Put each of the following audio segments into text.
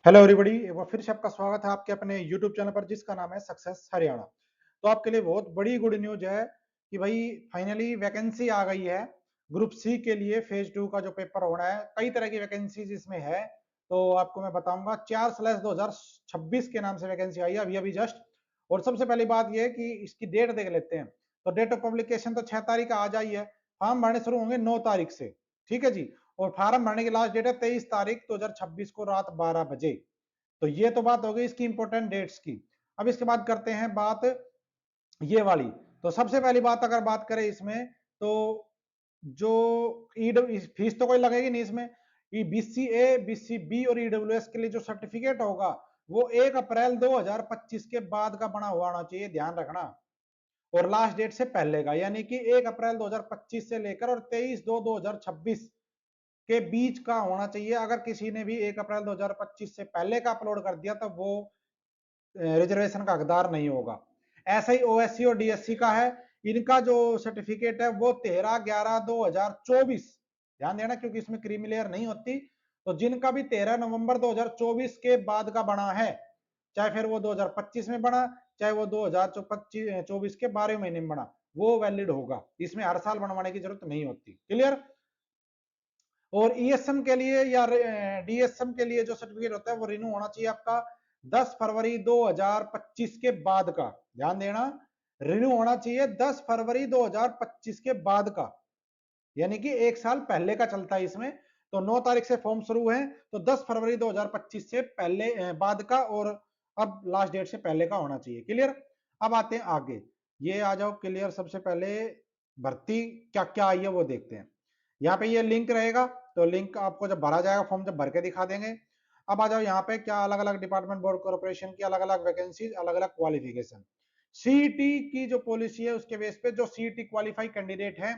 Hello everybody, एक बार फिर से आपका स्वागत है आपके अपने यूट्यूब चैनल पर जिसका नाम है सक्सेस हरियाणा। तो आपके लिए बहुत बड़ी गुड न्यूज है कि भाई फाइनली वैकेंसी आ गई है। ग्रुप सी के लिए फेज 2 का जो पेपर होना है, कई तरह की वैकेंसीज इसमें है। तो आपको मैं बताऊंगा 4/2026 के नाम से वैकेंसी आई है अभी अभी जस्ट। और सबसे पहली बात यह है कि इसकी डेट देख लेते हैं। तो डेट ऑफ पब्लिकेशन तो 6 तारीख आ जाई है। फॉर्म भरने शुरू होंगे 9 तारीख से। ठीक है जी। और फार्म भरने की लास्ट डेट है 23 तारीख 2026 को रात 12 बजे। तो ये तो बात हो गई इसकी इंपॉर्टेंट डेट्स की। अब इसके बाद करते हैं बात ये वाली। तो सबसे पहली बात अगर बात करें इसमें, तो जो फीस तो कोई लगेगी नहीं इसमें। बीसीए, बीसीबी और ईडब्ल्यूएस के लिए जो सर्टिफिकेट होगा वो 1 अप्रैल 2025 के बाद का बना हुआ होना चाहिए, ध्यान रखना। और लास्ट डेट से पहले का, यानी कि 1 अप्रैल 2025 से लेकर और 23/2/2026 के बीच का होना चाहिए। अगर किसी ने भी 1 अप्रैल 2025 से पहले का अपलोड कर दिया तो वो रिजर्वेशन का हकदार नहीं होगा। ऐसा ही ओएससी और डीएससी का है। इनका जो सर्टिफिकेट है वो 13/11/2024, ध्यान देना क्योंकि इसमें क्रीमी लेयर नहीं होती। तो जिनका भी 13 नवंबर 2024 के बाद का बना है, चाहे फिर वो 2025 में बना, चाहे वो 2024 के 12वें महीने में बना, वो वैलिड होगा। इसमें हर साल बनवाने की जरूरत नहीं होती। क्लियर। और ईएसएम के लिए या डीएसएम के लिए जो सर्टिफिकेट होता है वो रिन्यू होना चाहिए आपका 10 फरवरी 2025 के बाद का। ध्यान देना, रिन्यू होना चाहिए 10 फरवरी 2025 के बाद का, यानी कि एक साल पहले का चलता है इसमें। तो 9 तारीख से फॉर्म शुरू है, तो 10 फरवरी 2025 से पहले बाद का, और अब लास्ट डेट से पहले का होना चाहिए। क्लियर। अब आते हैं आगे, ये आ जाओ क्लियर। सबसे पहले भर्ती क्या क्या आई है वो देखते हैं। यहाँ पे ये लिंक रहेगा, तो लिंक आपको जब भरा जाएगा फॉर्म जब भर के दिखा देंगे। अब आ जाओ यहाँ पे, क्या अलग अलग डिपार्टमेंट बोर्ड कॉर्पोरेशन की अलग अलग वैकेंसी, अलग अलग क्वालिफिकेशन। सीईटी की जो पॉलिसी है उसके बेस पे जो सीईटी क्वालिफाई कैंडिडेट है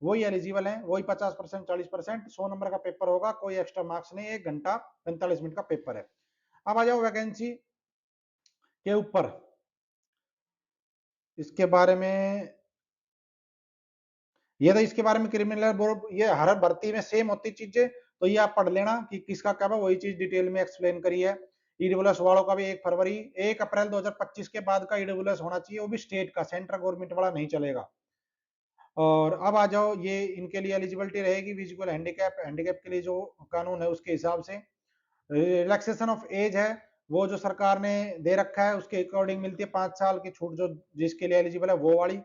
वही एलिजिबल है, वही 50% 40%, 100 नंबर का पेपर होगा, कोई एक्स्ट्रा मार्क्स नहीं, 1 घंटा 45 मिनट का पेपर है। अब आ जाओ वैकेंसी के ऊपर, इसके बारे में, ये तो इसके बारे में क्रिमिनल बोर्ड, ये हर भर्ती में सेम होती चीजें, तो ये आप पढ़ लेना कि किसका क्या है, वही चीज डिटेल में एक्सप्लेन करी है। ईडब्ल्यूएस वालों का भी 1 अप्रैल 2025 के बाद का ईडब्ल्यूएस होना चाहिए, वो भी स्टेट का, सेंट्रल गवर्नमेंट वाला नहीं चलेगा। और अब आ जाओ, ये इनके लिए एलिजिबिलिटी रहेगी विजुअल हैंडीकैप, हैंडीकैप के लिए जो कानून है उसके हिसाब से। रिलैक्सेशन ऑफ एज है, वो जो सरकार ने दे रखा है उसके अकॉर्डिंग मिलती है 5 साल की छूट, जो जिसके लिए एलिजिबल है वो वाली।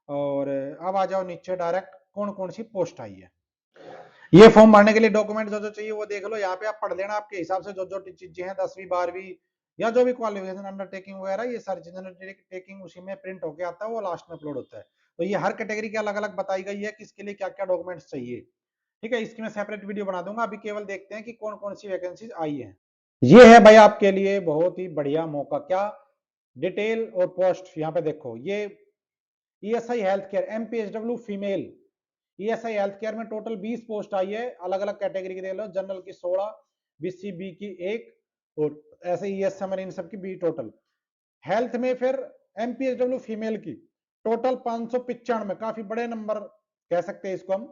और अब आ जाओ नीचे डायरेक्ट कौन कौन सी पोस्ट आई है। ये फॉर्म भरने के लिए डॉक्यूमेंट जो जो चाहिए वो देख लो, यहाँ पे आप पढ़ लेना आपके हिसाब से, जो जो चीजें हैं 10वीं 12वीं या जो भी क्वालिफिकेशन, अंडरटेकिंग वगैरह, ये सारी चीजें अंडरटेकिंग उसी में प्रिंट होके आता है, वो लास्ट में अपलोड होता है। तो ये हर कैटेगरी की अलग अलग बताई गई है किसके लिए क्या क्या डॉक्यूमेंट्स चाहिए। ठीक है, इसकी मैं सेपरेट वीडियो बना दूंगा। अभी केवल देखते हैं कि कौन कौन सी वैकेंसीज आई है। ये है भाई आपके लिए बहुत ही बढ़िया मौका, क्या डिटेल और पोस्ट यहाँ पे देखो। ये ESI health care MPHW female, ESI health care में टोटल 20 पोस्ट आई है, अलग अलग कैटेगरी की देख लो, जनरल की 16, बीसीबी की 1, और ऐसे ईएसएम इन सब की 20 टोटल। हेल्थ में फिर एमपीएचडब्ल्यू फीमेल की टोटल 595, काफी बड़े नंबर कह सकते हैं इसको हम।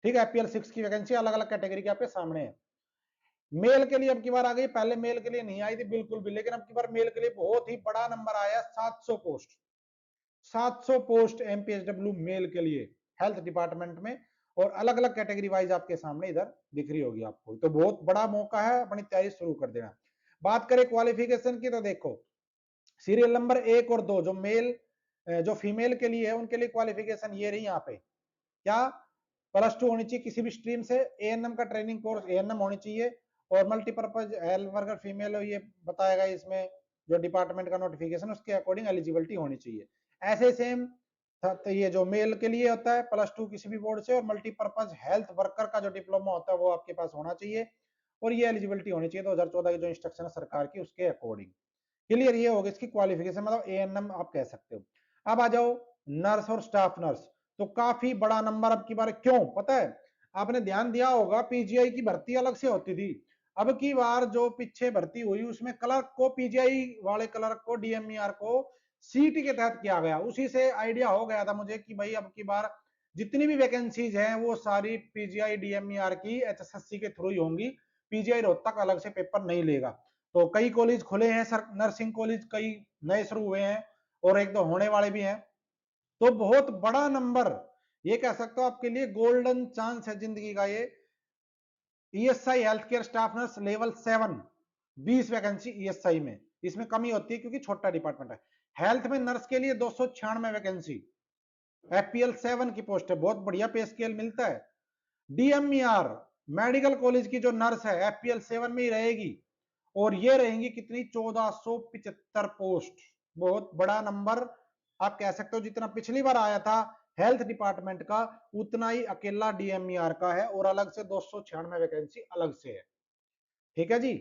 ठीक है, एपीएल 6 की वैकेंसी अलग अलग कैटेगरी के आपके सामने है। मेल के लिए अब की बार आ गई, पहले मेल के लिए नहीं आई थी बिल्कुल भी, लेकिन अब की बार मेल के लिए बहुत ही बड़ा नंबर आया, 700 पोस्ट। 700 पोस्ट एमपीएचडब्ल्यू मेल के लिए हेल्थ डिपार्टमेंट में, और अलग अलग कैटेगरी वाइज आपके सामने इधर दिख रही होगी आपको। तो बहुत बड़ा मौका है, अपनी तैयारी शुरू कर देना। बात करें क्वालिफिकेशन की, तो देखो सीरियल नंबर 1 और 2 जो मेल, जो फीमेल के लिए है उनके लिए क्वालिफिकेशन ये रही यहाँ पे। क्या, +2 होनी चाहिए किसी भी स्ट्रीम से, एएनएम का ट्रेनिंग कोर्स एएनएम होनी चाहिए, और मल्टीपर्पज हेल्थ वर्कर फीमेल हो, ये बताएगा इसमें जो डिपार्टमेंट का नोटिफिकेशन, उसके अकॉर्डिंग एलिजिबिलिटी होनी चाहिए। ऐसे सेम तो ये जो मेल के लिए होता है +2 किसी भी बोर्ड से, और मल्टीपर्पज हेल्थ वर्कर का जो डिप्लोमा होता है वो आपके पास होना चाहिए, और ये एलिजिबिलिटी होनी चाहिए 2014 की जो इंस्ट्रक्शन है सरकार की उसके अकॉर्डिंग। क्लियर, ये होगी इसकी क्वालिफिकेशन, मतलब एएनएम आप कह सकते हो। अब आ जाओ नर्स और स्टाफ नर्स, तो काफी बड़ा नंबर अब की बार, क्यों पता है, आपने ध्यान दिया होगा पीजीआई की भर्ती अलग से होती थी, अब की बार जो पीछे भर्ती हुई उसमें क्लर्क को, पीजीआई वाले क्लर्क को, डीएमईआर को सीटी के तहत किया गया। उसी से आइडिया हो गया था मुझे कि भाई अब की बार जितनी भी वैकेंसीज हैं वो सारी पीजीआई डीएमईआर की एचएसएससी के थ्रू ही होंगी, पीजीआई रोहतक अलग से पेपर नहीं लेगा। तो कई कॉलेज खुले हैं सर, नर्सिंग कॉलेज कई नए शुरू हुए हैं और एक दो होने वाले भी हैं। तो बहुत बड़ा नंबर, ये कह सकते हो आपके लिए गोल्डन चांस है जिंदगी का ये। ESI health care staff nurse level 7, 20 vacancy ESI में, इसमें कमी होती है क्योंकि छोटा डिपार्टमेंट है। हेल्थ में नर्स के लिए 296 वैकेंसी, एफपीएल 7 की पोस्ट है, बहुत बढ़िया पे स्केल मिलता है। डीएमईआर मेडिकल कॉलेज की जो नर्स है एफपीएल 7 में ही रहेगी, और ये रहेंगी कितनी, 1475 पोस्ट, बहुत बड़ा नंबर। आप कह सकते हो जितना पिछली बार आया था हेल्थ डिपार्टमेंट का, उतना ही अकेला डीएमईआर का है, और अलग से 296 वैकेंसी अलग से है। ठीक है जी।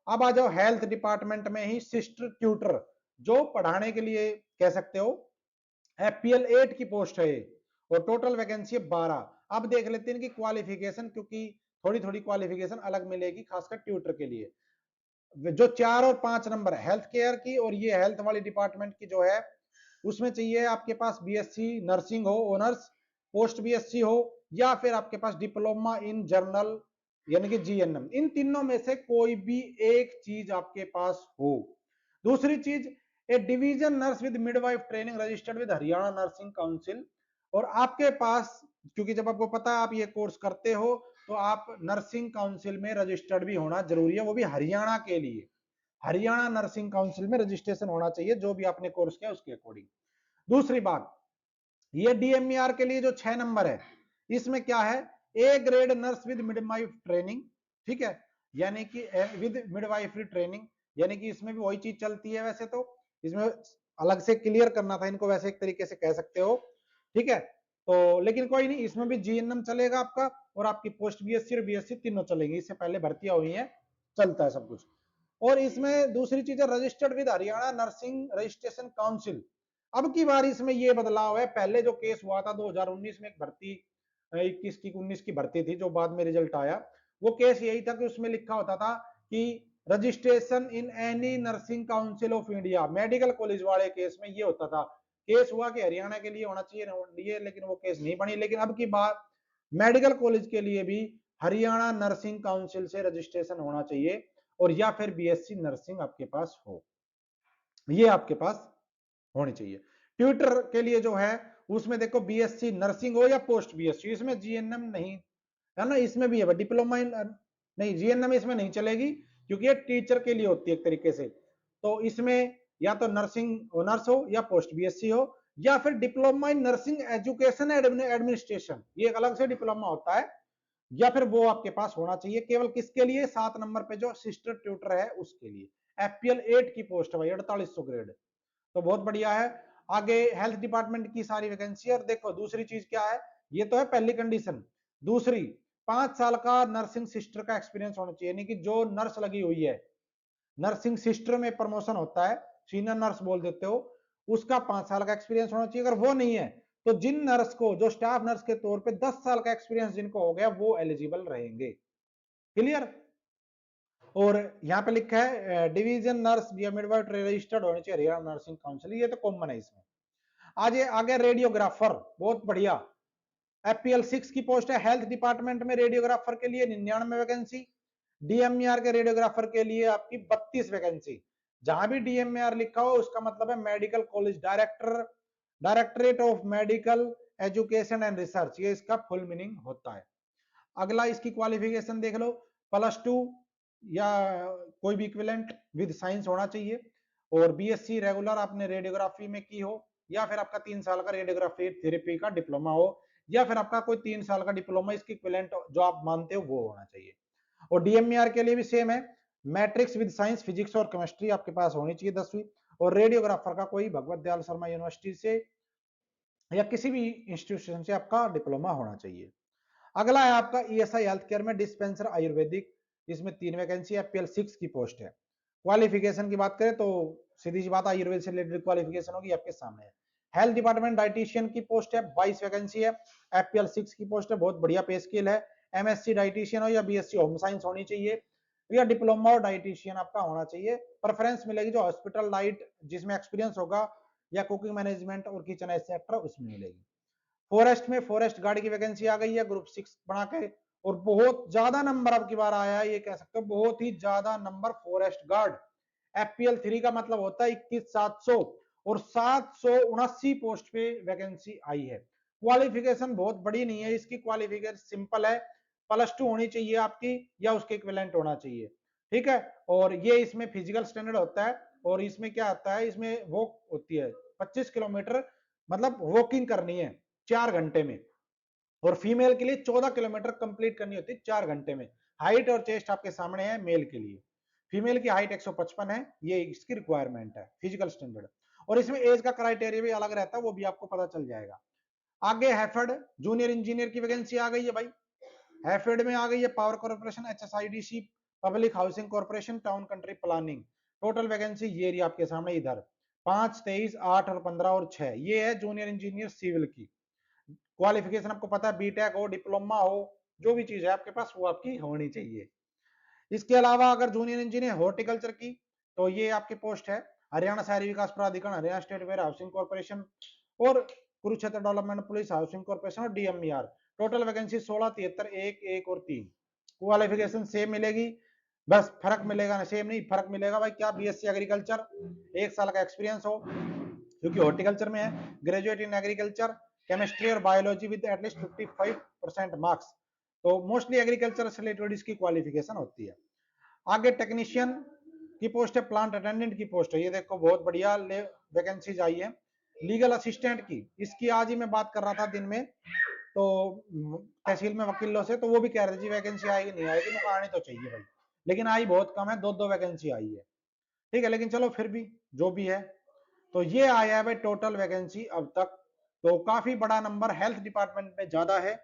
अब आ जाओ हेल्थ डिपार्टमेंट में ही सिस्टर ट्यूटर, जो पढ़ाने के लिए कह सकते हो एफपीएल 8 की पोस्ट है, और टोटल वैकेंसी है 12। अब देख लेते हैं इनकी क्वालिफिकेशन, क्योंकि थोड़ी थोड़ी क्वालिफिकेशन अलग मिलेगी खासकर ट्यूटर के लिए। जो 4 और 5 नंबर है हेल्थ केयर की, और ये हेल्थ वाली डिपार्टमेंट की जो है, उसमें चाहिए आपके पास बीएससी नर्सिंग हो, ऑनर्स, पोस्ट बीएससी हो, या फिर आपके पास डिप्लोमा इन जर्नल यानी कि जीएनएम, इन तीनों में से कोई भी एक चीज आपके पास हो। दूसरी चीज, A division nurse with midwife training registered with Haryana nursing council, और आपके पास, क्योंकि जब आपको पता है आप ये कोर्स करते हो, तो आप नर्सिंग काउंसिल में रजिस्टर्ड भी होना जरूरी है, वो भी हरियाणा के लिए। हरियाणा नर्सिंग काउंसिल में रजिस्ट्रेशन होना चाहिए जो भी आपने कोर्स किया उसके अकॉर्डिंग। दूसरी बात, ये डीएमईआर के लिए जो 6 नंबर है, इसमें क्या है, A grade nurse with midwife training, ठीक है, यानी कि विद मिडवाइफरी ट्रेनिंग, यानी कि इसमें भी वही चीज चलती है वैसे तो, इसमें अलग से क्लियर करना था इनको, वैसे एक तरीके से कह सकते हो, ठीक है। तो लेकिन कोई नहीं, इसमें भी जीएनएम चलेगा आपका, और आपकी पोस्ट बीएससी और बीएससी तीनों चलेंगी, इससे पहले भर्तियां हुई हैं, चलता है सब कुछ। और इसमें दूसरी चीज है registered with Haryana nursing registration council. अब की बार इसमें ये बदलाव है, पहले जो केस हुआ था 2019 में, एक भर्ती 21 की 19 की भर्ती थी जो बाद में रिजल्ट आया, वो केस यही था कि उसमें लिखा होता था कि registration in any nursing council of India, medical college वाले केस में ये होता था। केस हुआ कि हरियाणा के लिए होना चाहिए, लेकिन वो केस नहीं बनी। लेकिन अब की बात मेडिकल कॉलेज के लिए भी हरियाणा नर्सिंग काउंसिल से रजिस्ट्रेशन होना चाहिए, और या फिर बीएससी नर्सिंग आपके पास हो, ये आपके पास होनी चाहिए। ट्यूटर के लिए जो है उसमें देखो बीएससी नर्सिंग हो या पोस्ट बीएससी, इसमें जीएनएम नहीं है ना, इसमें भी है डिप्लोमा नहीं, जीएनएम इसमें नहीं चलेगी, क्योंकि ये टीचर के लिए होती है एक तरीके से। तो इसमें या तो नर्सिंग ऑनर्स हो या पोस्ट बीएससी हो, या फिर diploma in nursing education administration, ये एक अलग से डिप्लोमा होता है, या फिर वो आपके पास होना चाहिए। केवल किसके लिए, 7 नंबर पे जो सिस्टर ट्यूटर है उसके लिए। एफपीएल 8 की पोस्ट है भाई, 4800 ग्रेड, तो बहुत बढ़िया है। आगे हेल्थ डिपार्टमेंट की सारी वैकेंसी। और देखो दूसरी चीज क्या है, ये तो है पहली कंडीशन। दूसरी, 5 साल का नर्सिंग सिस्टर का एक्सपीरियंस होना चाहिए, यानी कि जो नर्स लगी हुई है, नर्सिंग सिस्टर में प्रमोशन होता है, सीनियर नर्स बोल देते हो, उसका 5 साल का एक्सपीरियंस होना चाहिए। अगर वो नहीं है तो जिन नर्स को, जो स्टाफ नर्स के तौर पे 10 साल का एक्सपीरियंस जिनको हो गया, वो एलिजिबल रहेंगे। क्लियर। और यहाँ पे लिखा है डिवीजन नर्स या मिडवाइफ रजिस्टर्ड होनी चाहिए हरियाणा नर्सिंग काउंसिल, ये तो कॉमन है इसमें। आज आगे रेडियोग्राफर, बहुत बढ़िया, एफपीएल 6 की पोस्ट है हेल्थ डिपार्टमेंट में, रेडियोग्राफर के लिए 99 वैकेंसी, डीएमईआर के रेडियोग्राफर के लिए आपकी 32 वैकेंसी। जहां भी डीएमईआर लिखा हो उसका मतलब है medical college director, directorate of medical education and research, ये इसका फुल मीनिंग होता है। अगला इसकी क्वालिफिकेशन देख लो, +2 या कोई भी इक्विवेलेंट विद साइंस होना चाहिए, और बीएससी रेगुलर आपने रेडियोग्राफी में की हो, या फिर आपका 3 साल का रेडियोग्राफी थेरेपी का डिप्लोमा हो, या फिर आपका कोई 3 साल का डिप्लोमा इसकी इक्विवेलेंट जो आप मानते हो वो होना चाहिए। और डीएमईआर के लिए भी सेम है, मैट्रिक्स विद साइंस फिजिक्स और केमिस्ट्री आपके पास होनी चाहिए 10वीं, और रेडियोग्राफर का कोई भगवत दयाल शर्मा यूनिवर्सिटी से या किसी भी इंस्टीट्यूशन से आपका डिप्लोमा होना चाहिए। अगला है आपका ईएसआई हेल्थ केयर में डिस्पेंसर आयुर्वेदिक, इसमें 3 वैकेंसी है, एफपीएल 6 की पोस्ट है। क्वालिफिकेशन की बात करें तो सीधी सी बात, आयुर्वेद से रिलेटेड क्वालिफिकेशन होगी, आपके सामने है। हेल्थ डिपार्टमेंट डाइटिशियन की पोस्ट है, 22 वैकेंसी है, एफपीएल 6 की पोस्ट है, बहुत बढ़िया पे स्केल है। एमएससी डाइटिशियन हो या बीएससी होम साइंस होनी चाहिए, या डिप्लोमा और डाइटिशियन आपका होना चाहिए। प्रेफरेंस मिलेगी जो हॉस्पिटल डाइट जिसमें एक्सपीरियंस होगा, या कुकिंग मैनेजमेंट और किचन सेक्टर उसमें मिलेगी। फॉरेस्ट में फॉरेस्ट गार्ड की वैकेंसी आ गई है, ग्रुप 6 बना के, और बहुत ज्यादा नंबर अब की बार आया है, ये कह सकते हो बहुत ही ज्यादा नंबर फॉरेस्ट गार्ड। FPL 3 का मतलब होता है 21,700 और 779 पोस्ट पे वैकेंसी आई है। क्वालिफिकेशन बहुत बड़ी नहीं है इसकी, क्वालिफिकेशन सिंपल है, +2 होनी चाहिए आपकी या उसके इक्विवेलेंट होना चाहिए, ठीक है। और ये इसमें फिजिकल स्टैंडर्ड होता है, और इसमें क्या आता है, इसमें वॉक होती है 25 किलोमीटर, मतलब वॉकिंग करनी है 4 घंटे में, और फीमेल के लिए 14 किलोमीटर कंप्लीट करनी होती है 4 घंटे में। हाइट और चेस्ट आपके सामने है मेल के लिए, फीमेल की हाइट 155 है, ये इसकी रिक्वायरमेंट है फिजिकल स्टैंडर्ड। और इसमें एज का क्राइटेरिया भी अलग रहता है, वो भी आपको पता चल जाएगा। आगे हैफेड जूनियर इंजीनियर की वैकेंसी आ गई है भाई, हैफेड में आ गई है power corporation, HSIDC, public housing corporation, town country planning. Total vacancy ये रही आपके सामने इधर, 5, 23, 8 और 15 और 6, ये है जूनियर इंजीनियर सिविल की। क्वालिफिकेशन आपको पता है, बीटेक हो, डिप्लोमा हो, जो भी चीज है आपके पास वो आपकी होनी चाहिए। इसके अलावा अगर जूनियर इंजीनियर हॉर्टिकल्चर की, तो ये आपकी पोस्ट है हरियाणा शहरी विकास प्राधिकरण, Haryana state warehousing corporation और Kurukshetra development police housing corporation और DMER। टोटल वैकेंसी 16, 73, 1, 1 और 3। क्वालिफिकेशन सेम मिलेगी, बस फर्क मिलेगा ना, सेम नहीं फर्क मिलेगा भाई, क्या BSc एग्रीकल्चर 1 साल का एक्सपीरियंस हो, क्योंकि हॉर्टिकल्चर में है, ग्रेजुएट इन एग्रीकल्चर केमिस्ट्री और बायोलॉजी विद एटलीस्ट 55% मार्क्स, तो मोस्टली एग्रीकल्चर से रिलेटेड इसकी क्वालिफिकेशन होती है। आगे टेक्नीशियन की पोस्ट है, प्लांट अटेंडेंट की पोस्ट है, ये देखो बहुत बढ़िया वैकेंसीज आई है। लीगल असिस्टेंट की, इसकी आज ही मैं बात कर रहा था दिन में, तो तहसील में वकीलों से, तो वो भी कह रहे थे वैकेंसी आएगी नहीं आएगी, मुझे आनी तो चाहिए भाई, लेकिन आई बहुत कम है, 2-2 वैकेंसी आई है, ठीक है, लेकिन चलो फिर भी जो भी है। तो ये आया है भाई टोटल वैकेंसी अब तक, तो काफी बड़ा नंबर हेल्थ डिपार्टमेंट में ज्यादा है,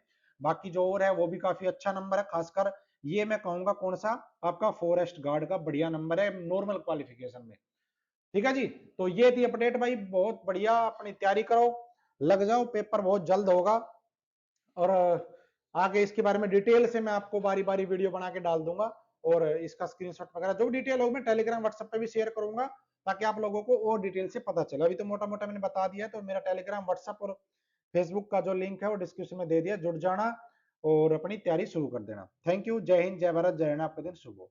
बाकी जो और है वो भी काफी अच्छा नंबर है, खासकर ये मैं कहूंगा कौन सा, आपका फॉरेस्ट गार्ड का बढ़िया नंबर है नॉर्मल क्वालिफिकेशन में, ठीक है जी। तो ये थी अपडेट भाई, बहुत बढ़िया, अपनी तैयारी करो, लग जाओ, पेपर बहुत जल्द होगा। और आगे इसके बारे में डिटेल से मैं आपको बारी बारी वीडियो बना के डाल दूंगा, और इसका स्क्रीनशॉट वगैरह जो डिटेल होगी मैं टेलीग्राम व्हाट्सएप पे भी शेयर करूंगा, ताकि आप लोगों को और डिटेल से पता चले। अभी तो मोटा मोटा मैंने बता दिया है, तो मेरा टेलीग्राम व्हाट्सएप और फेसबुक का जो लिंक है वो डिस्क्रिप्शन में दे दिया, जुड़ जाना और अपनी तैयारी शुरू कर देना। थैंक यू, जय हिंद, जय भारत, जय हिंद, आपका दिन शुभ हो।